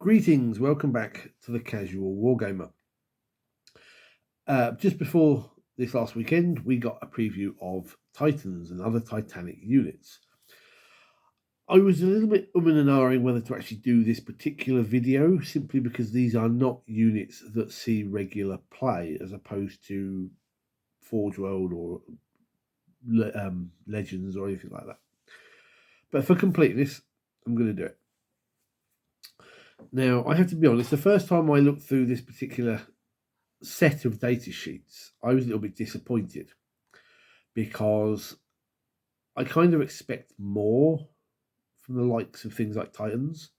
Greetings, welcome back to the Casual Wargamer. Just before this last weekend, we got a preview of Titans and other Titanic units. I was a little bit and ahhing whether to actually do this particular video, simply because these are not units that see regular play, as opposed to Forge World or Legends or anything like that. But for completeness, I'm going to do it. Now, I have to be honest, the first time I looked through this particular set of data sheets, I was a little bit disappointed, because I kind of expect more from the likes of things like Titans,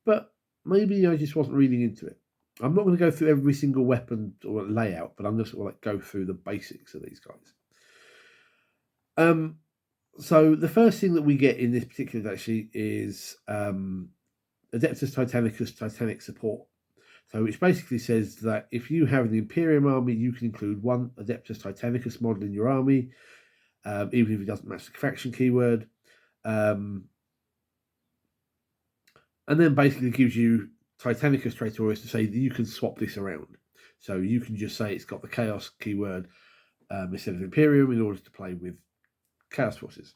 but maybe I just wasn't reading into it. I'm not going to go through every single weapon or layout, but I'm just going to go through the basics of these guys. So the first thing that we get in this particular data sheet is Adeptus Titanicus Titanic support. So which basically says that if you have an Imperium army, you can include one Adeptus Titanicus model in your army, even if it doesn't match the faction keyword. And then basically gives you Titanicus Praetorius to say that you can swap this around. So you can just say it's got the Chaos keyword instead of Imperium in order to play with Chaos Forces.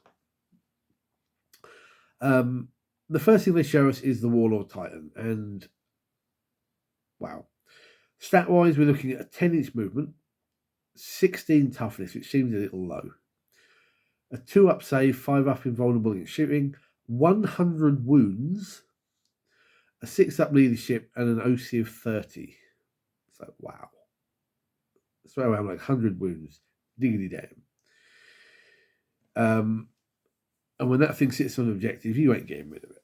The first thing they show us is the Warlord Titan, and wow. Stat-wise, we're looking at a 10-inch movement, 16 toughness, which seems a little low, a 2-up save, 5-up invulnerable against shooting, 100 wounds, a 6-up leadership, and an OC of 30. So, wow. So around like 100 wounds. Diggity damn. And when that thing sits on an objective, you ain't getting rid of it.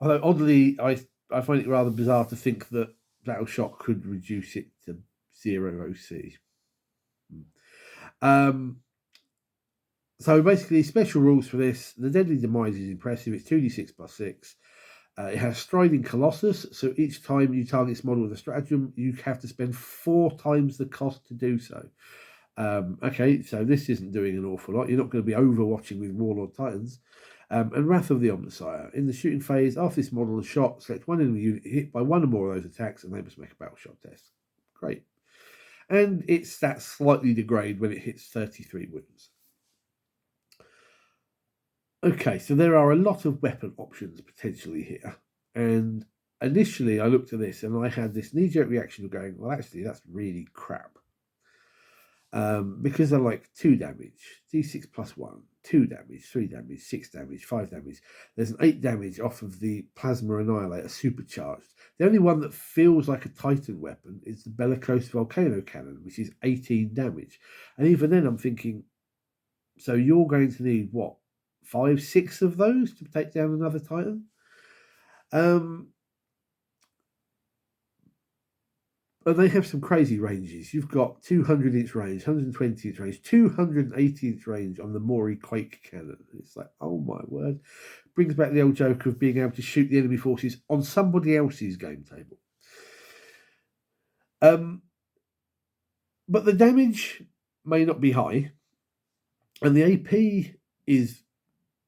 Although, oddly, I find it rather bizarre to think that Battle Shock could reduce it to 0 OC. So basically, special rules for this. The Deadly Demise is impressive. It's 2d6 plus 6. It has Striding Colossus, so each time you target this model with a stratagem, you have to spend 4 times the cost to do so. Okay, so this isn't doing an awful lot. You're not going to be overwatching with Warlord Titans. And Wrath of the Omnissiah. In the shooting phase, after this model is shot, select one enemy unit hit by one or more of those attacks, and they must make a battle shot test. Great. And its stats slightly degrade when it hits 33 wounds. Okay, so there are a lot of weapon options potentially here. And initially I looked at this and I had this knee-jerk reaction of going, well, actually, that's really crap. Because they're like 2 damage, d6 plus 1, 2 damage, 3 damage, 6 damage, 5 damage. There's an 8 damage off of the Plasma Annihilator supercharged. The only one that feels like a Titan weapon is the Bellicose Volcano Cannon, which is 18 damage. And even then I'm thinking, so you're going to need, what, 5, 6 of those to take down another Titan? And they have some crazy ranges. You've got 200-inch range, 120-inch range, 280-inch range on the Mori Quake Cannon. It's like, oh my word. Brings back the old joke of being able to shoot the enemy forces on somebody else's game table. But the damage may not be high. And the AP is,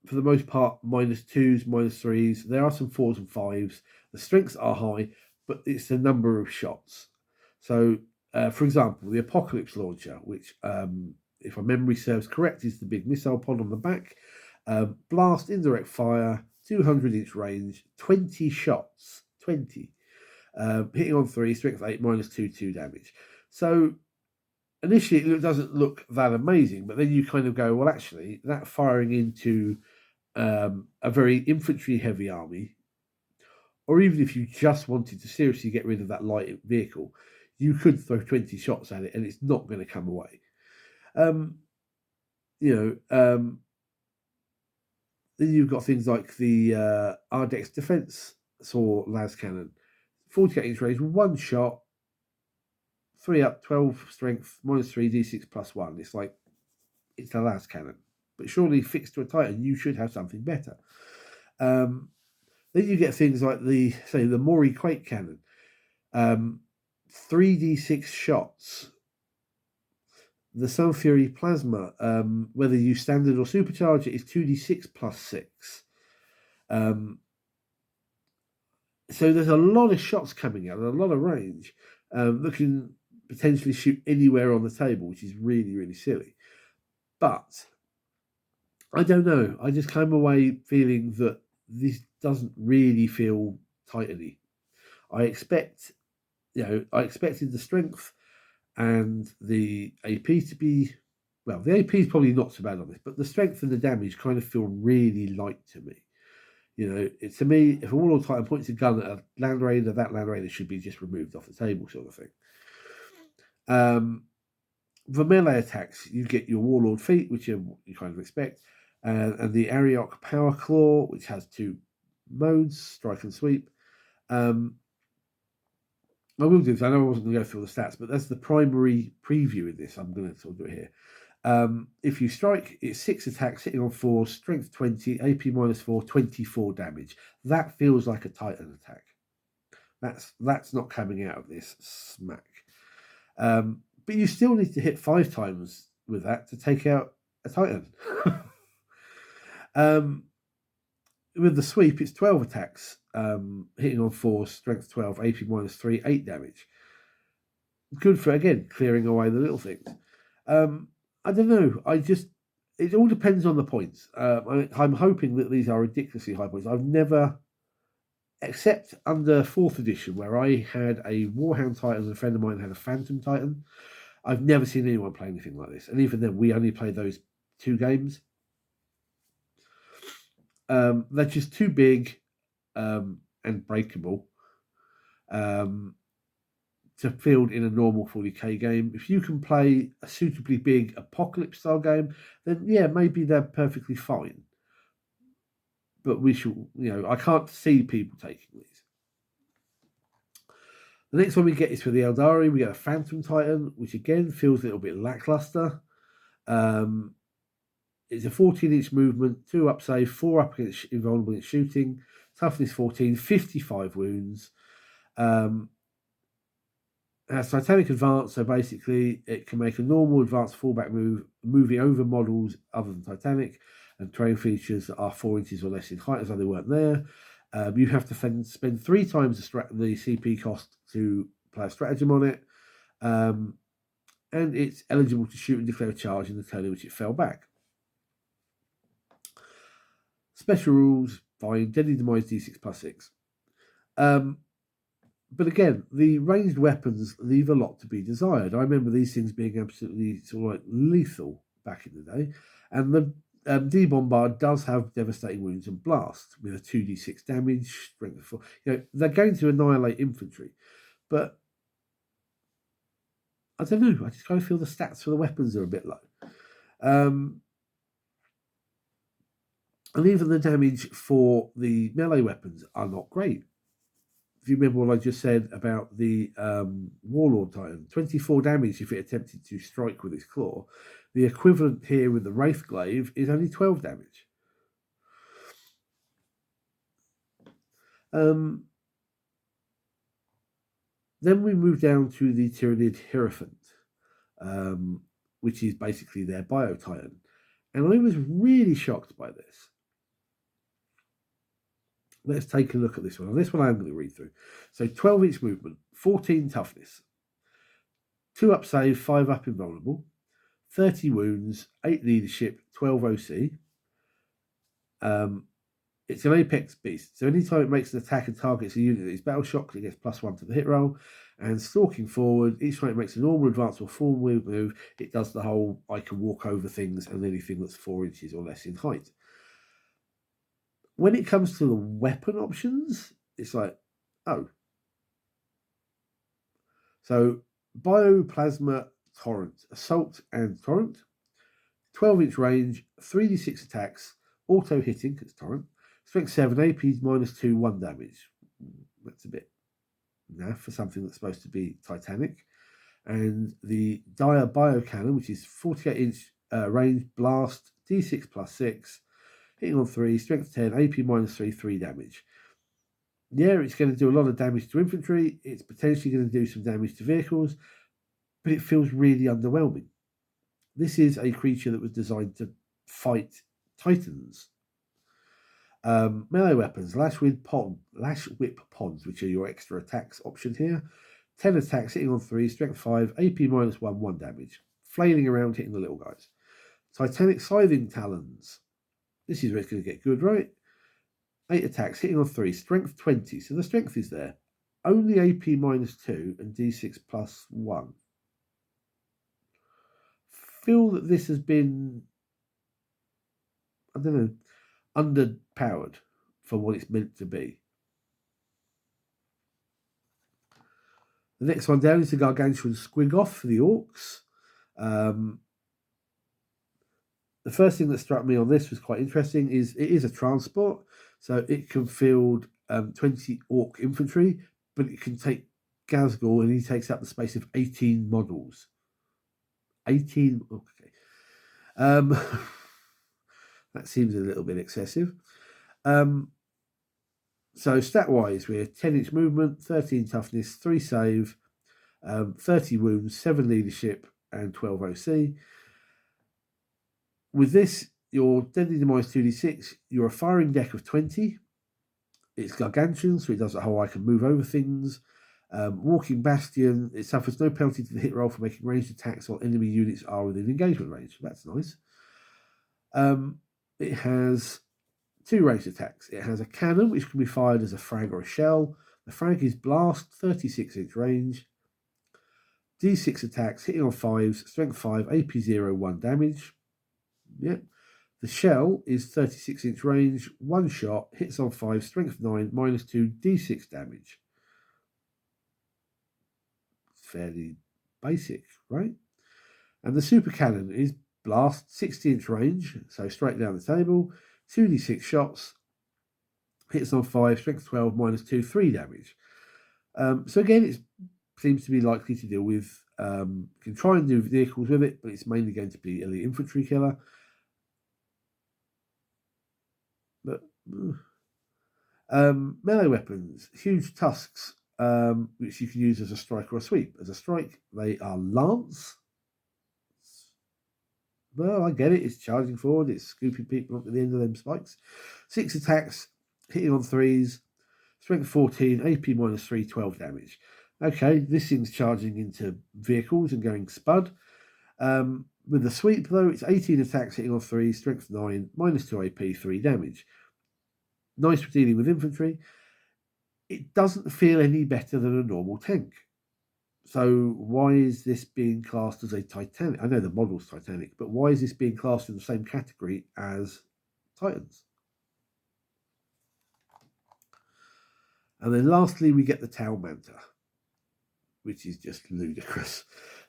for the most part, -2s, -3s. There are some 4s and 5s. The strengths are high, but it's the number of shots. So, for example, the Apocalypse Launcher, which, if my memory serves correct, is the big missile pod on the back. Blast, indirect fire, 200-inch range, 20 shots. 20. Hitting on 3, strength 8, -2, 2 damage. So, initially, it doesn't look that amazing, but then you kind of go, well, actually, that firing into a very infantry-heavy army, or even if you just wanted to seriously get rid of that light vehicle, you could throw 20 shots at it and it's not going to come away. Then you've got things like the Ardex Defense Saw Las Cannon. 48-inch range, 1 shot, 3 up, 12 strength, -3, d6 plus 1. It's like, it's a Las Cannon. But surely fixed to a Titan, you should have something better. Then you get things like the Mori Quake Cannon. 3d6 shots. The Sun Fury Plasma, whether you standard or supercharge it, is 2d6 plus 6. So there's a lot of shots coming out, and a lot of range that can potentially shoot anywhere on the table, which is really, really silly. But I don't know. I just came away feeling that this doesn't really feel Titany. I expect, I expected the strength and the AP to be, well, the AP is probably not so bad on this, but the strength and the damage kind of feel really light to me. To me, if a Warlord Titan points a gun at a Land Raider, that Land Raider should be just removed off the table, sort of thing. For melee attacks, you get your Warlord feat, which you kind of expect, and the Ariok Power Claw, which has 2 modes, strike and sweep. I will do this. I know I wasn't going to go through all the stats, but that's the primary preview in this. I'm going to sort of do it here. If you strike, it's 6 attacks, hitting on 4, strength 20, AP -4, 24 damage. That feels like a Titan attack. That's not coming out of this smack. But you still need to hit 5 times with that to take out a Titan. With the sweep, it's 12 attacks, hitting on 4, strength 12, AP -3, 8 damage. Good for, again, clearing away the little things. I don't know. It all depends on the points. I'm hoping that these are ridiculously high points. I've never, except under 4th edition, where I had a Warhound Titan and a friend of mine had a Phantom Titan, I've never seen anyone play anything like this. And even then, we only played those 2 games. They're just too big and breakable to field in a normal 40k game. If you can play a suitably big Apocalypse style game, then yeah, maybe they're perfectly fine. But I can't see people taking these. The next one we get is for the Eldari. We get a Phantom Titan, which again feels a little bit lackluster. It's a 14-inch movement, 2 up save, 4 up against invulnerable in shooting, toughness 14, 55 wounds. Has Titanic Advance, so basically it can make a normal advanced fallback move, moving over models other than Titanic, and terrain features that are 4 inches or less in height, as though they weren't there. You have to spend 3 times the CP cost to play a stratagem on it, and it's eligible to shoot and declare a charge in the turn in which it fell back. Special rules, fine, deadly demise D6 +6. But again, the ranged weapons leave a lot to be desired. I remember these things being absolutely sort of like lethal back in the day. And the D-Bombard does have devastating wounds and blast with a 2d6 damage, strength of 4. They're going to annihilate infantry. But I don't know. I just kind of feel the stats for the weapons are a bit low. And even the damage for the melee weapons are not great. If you remember what I just said about the Warlord Titan, 24 damage if it attempted to strike with its claw. The equivalent here with the Wraith Glaive is only 12 damage. Then we move down to the Tyranid Hierophant, which is basically their Bio Titan. And I was really shocked by this. Let's take a look at this one. On this one, I'm going to read through. So 12-inch movement, 14 toughness, 2 up save, 5 up invulnerable, 30 wounds, 8 leadership, 12 OC. It's an apex beast. So anytime it makes an attack and targets a unit that is battle shocked, it gets +1 to the hit roll. And stalking forward, each time it makes a normal, advance, or full move, it does the whole I can walk over things and anything that's 4 inches or less in height. When it comes to the weapon options, it's like, oh. So, Bioplasma Torrent, Assault and Torrent, 12-inch range, 3d6 attacks, auto hitting, it's Torrent, strength 7, APs -2, 1 damage. That's a bit naff for something that's supposed to be Titanic. And the Dire Biocannon, which is 48-inch range, blast, d6 +6, hitting on 3, strength 10, AP -3, 3 damage. Yeah, it's going to do a lot of damage to infantry. It's potentially going to do some damage to vehicles, but it feels really underwhelming. This is a creature that was designed to fight Titans. Melee weapons, Lash Whip Pods, which are your extra attacks option here. 10 attacks, hitting on 3, strength 5, AP -1, 1 damage. Flailing around, hitting the little guys. Titanic Scything Talons. This is where it's going to get good, right? 8 attacks, hitting on 3, strength 20. So the strength is there. Only AP -2 and D6 +1. Feel that this has been, I don't know, underpowered for what it's meant to be. The next one down is the Gargantuan Squiggoth for the Orcs. The first thing that struck me on this was quite interesting is it is a transport, so it can field 20 Orc infantry, but it can take Ghazghkull, and he takes up the space of 18 models. 18, okay. That seems a little bit excessive. So stat-wise, we're 10-inch movement, 13 toughness, 3 save, 30 wounds, 7 leadership, and 12 OC. With this, your deadly demise 2d6, you're a firing deck of 20. It's gargantuan, so it does the whole I can move over things. Walking Bastion, it suffers no penalty to the hit roll for making ranged attacks while enemy units are within engagement range. That's nice. It has 2 ranged attacks. It has a cannon, which can be fired as a frag or a shell. The frag is blast, 36-inch range. D6 attacks, hitting on 5s, strength 5, AP 0, 1 damage. Yep. The shell is 36-inch range, 1 shot, hits on 5, strength 9, -2, D6 damage. Fairly basic, right? And the super cannon is blast, 60-inch range, so straight down the table, 2d6 shots, hits on 5, strength 12, -2, 3 damage. So again, it seems to be likely to deal with, can try and do vehicles with it, but it's mainly going to be elite infantry killer. But melee weapons, huge tusks, which you can use as a strike or a sweep. As a strike, they are lance. Well, I get it. It's charging forward. It's scooping people up to the end of them spikes. 6 attacks, hitting on 3s. Strength 14, AP -3, 12 damage. Okay, this thing's charging into vehicles and going spud. With the sweep, though, it's 18 attacks, hitting on 3s. Strength 9, -2 AP, 3 damage. Nice for dealing with infantry. It doesn't feel any better than a normal tank. So why is this being classed as a Titanic? I know the model's Titanic, but why is this being classed in the same category as Titans? And then lastly, we get the Tau Manta, which is just ludicrous.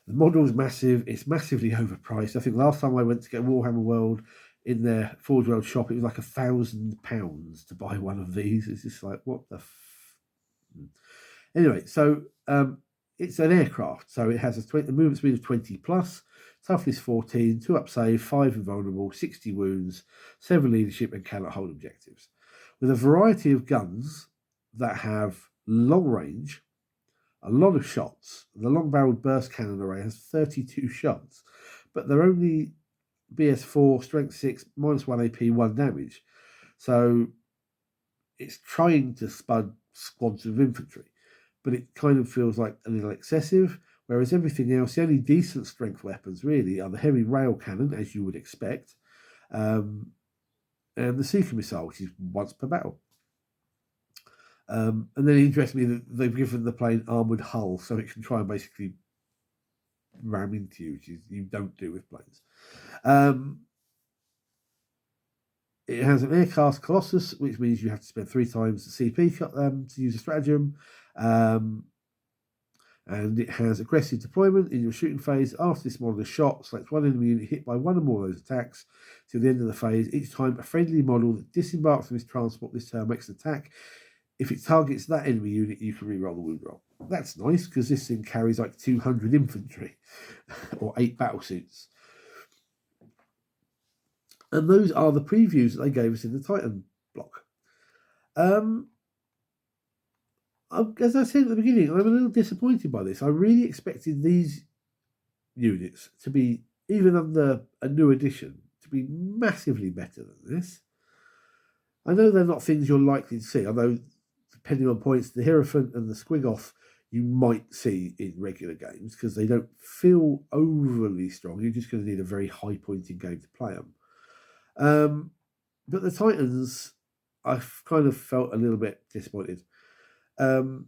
The model's massive. It's massively overpriced. I think last time I went to get Warhammer World in their Forge World shop, it was like £1,000 to buy one of these. It's just like, what the Anyway, so it's an aircraft. So it has a movement speed of 20 plus, toughness 14, 2 up save, 5 invulnerable, 60 wounds, 7 leadership, and cannot hold objectives. With a variety of guns that have long range, a lot of shots. The long-barreled burst cannon array has 32 shots, but they're only BS4, strength 6, -1 AP, 1 damage. So it's trying to spud squads of infantry, but it kind of feels like a little excessive, whereas everything else, the only decent strength weapons really are the heavy rail cannon, as you would expect, and the Seeker missile, which is once per battle. And then it interests me that they've given the plane armoured hull, so it can try and basically ram into you, which you don't do with planes. It has an aircast Colossus, which means you have to spend 3 times the CP to use a stratagem. And it has aggressive deployment in your shooting phase. After this model is shot, select one enemy unit hit by one or more of those attacks to the end of the phase. Each time a friendly model that disembarks from this transport this turn makes an attack. If it targets that enemy unit, you can reroll the wound roll. That's nice, because this thing carries like 200 infantry or 8 battlesuits. And those are the previews that they gave us in the Titan block. As I said at the beginning, I'm a little disappointed by this. I really expected these units to be, even under a new edition, to be massively better than this. I know they're not things you're likely to see, although depending on points, the Hierophant and the Squigoth you might see in regular games because they don't feel overly strong. You're just going to need a very high pointing game to play them. But the Titans, I've kind of felt a little bit disappointed. But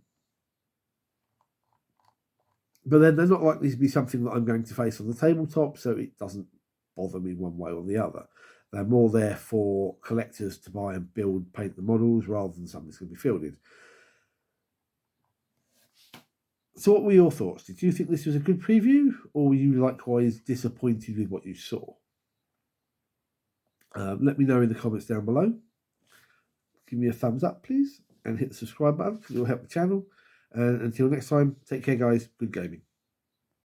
then they're not likely to be something that I'm going to face on the tabletop, so it doesn't bother me one way or the other. They're more there for collectors to buy and build, paint the models, rather than something that's going to be fielded. So what were your thoughts? Did you think this was a good preview, or were you likewise disappointed with what you saw? Let me know in the comments down below. Give me a thumbs up, please, and hit the subscribe button because it will help the channel. And until next time, take care, guys. Good gaming.